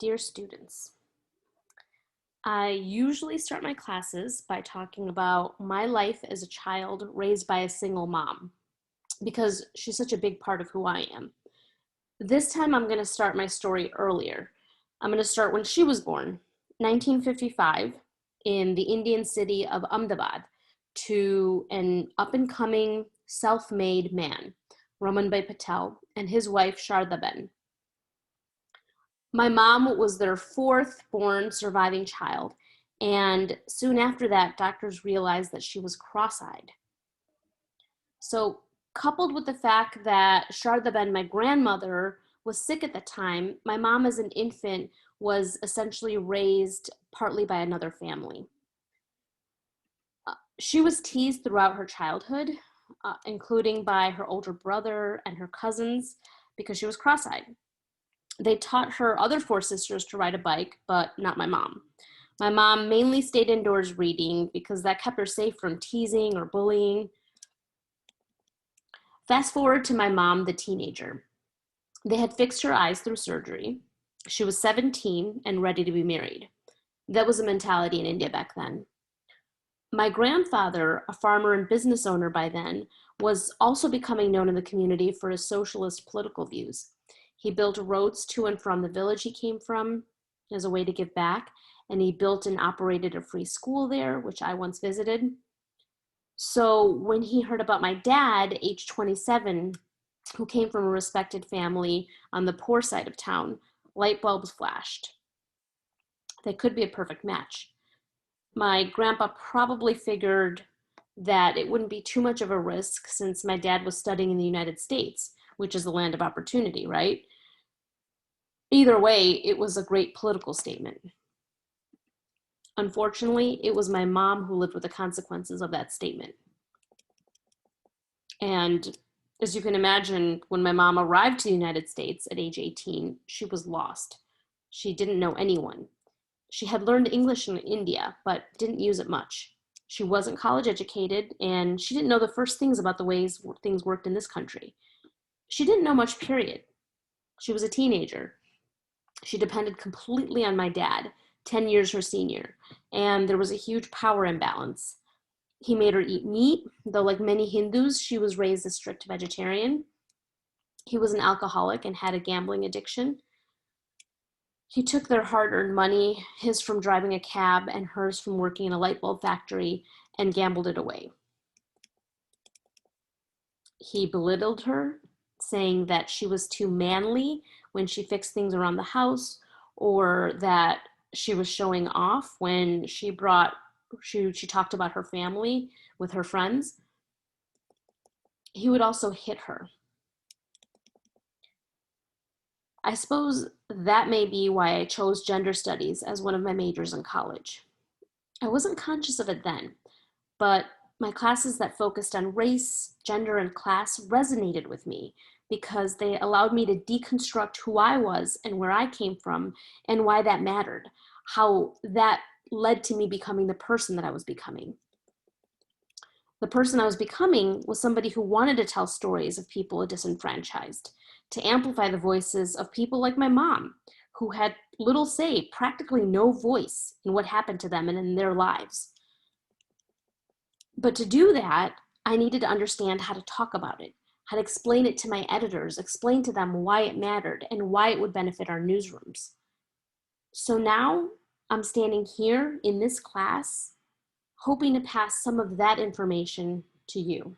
Dear students, I usually start my classes by talking about my life as a child raised by a single mom because she's such a big part of who I am. This time I'm going to start my story earlier. I'm going to start when she was born, 1955, in the Indian city of Ahmedabad, to an up-and-coming self-made man, Ramanbhai Patel, and his wife Shardaben. My mom was their fourth born surviving child, and soon after that, doctors realized that she was cross-eyed. So, coupled with the fact that Shardaben, my grandmother, was sick at the time, my mom as an infant was essentially raised partly by another family. She was teased throughout her childhood, including by her older brother and her cousins, because she was cross-eyed. They taught her other four sisters to ride a bike, but not my mom. My mom mainly stayed indoors reading because that kept her safe from teasing or bullying. Fast forward to my mom, the teenager. They had fixed her eyes through surgery. She was 17 and ready to be married. That was a mentality in India back then. My grandfather, a farmer and business owner by then, was also becoming known in the community for his socialist political views. He built roads to and from the village he came from as a way to give back, and he built and operated a free school there, which I once visited. So when he heard about my dad, age 27, who came from a respected family on the poor side of town, light bulbs flashed. They could be a perfect match. My grandpa probably figured that it wouldn't be too much of a risk since my dad was studying in the United States, which is the land of opportunity, right? Either way, it was a great political statement. Unfortunately, it was my mom who lived with the consequences of that statement. And as you can imagine, when my mom arrived to the United States at age 18, she was lost. She didn't know anyone. She had learned English in India, but didn't use it much. She wasn't college educated, and she didn't know the first things about the ways things worked in this country. She didn't know much, period. She was a teenager. She depended completely on my dad, 10 years her senior, and there was a huge power imbalance. He made her eat meat, though like many Hindus, she was raised a strict vegetarian. He was an alcoholic and had a gambling addiction. He took their hard-earned money, his from driving a cab and hers from working in a light bulb factory, and gambled it away. He belittled her, saying that she was too manly when she fixed things around the house, or that she was showing off when she talked about her family with her friends. He would also hit her. I suppose that may be why I chose gender studies as one of my majors in college. I wasn't conscious of it then, but my classes that focused on race, gender, and class resonated with me because they allowed me to deconstruct who I was and where I came from and why that mattered, how that led to me becoming the person that I was becoming. The person I was becoming was somebody who wanted to tell stories of people disenfranchised, to amplify the voices of people like my mom, who had little say, practically no voice in what happened to them and in their lives. But to do that, I needed to understand how to talk about it, how to explain it to my editors, explain to them why it mattered and why it would benefit our newsrooms. So now I'm standing here in this class, hoping to pass some of that information to you.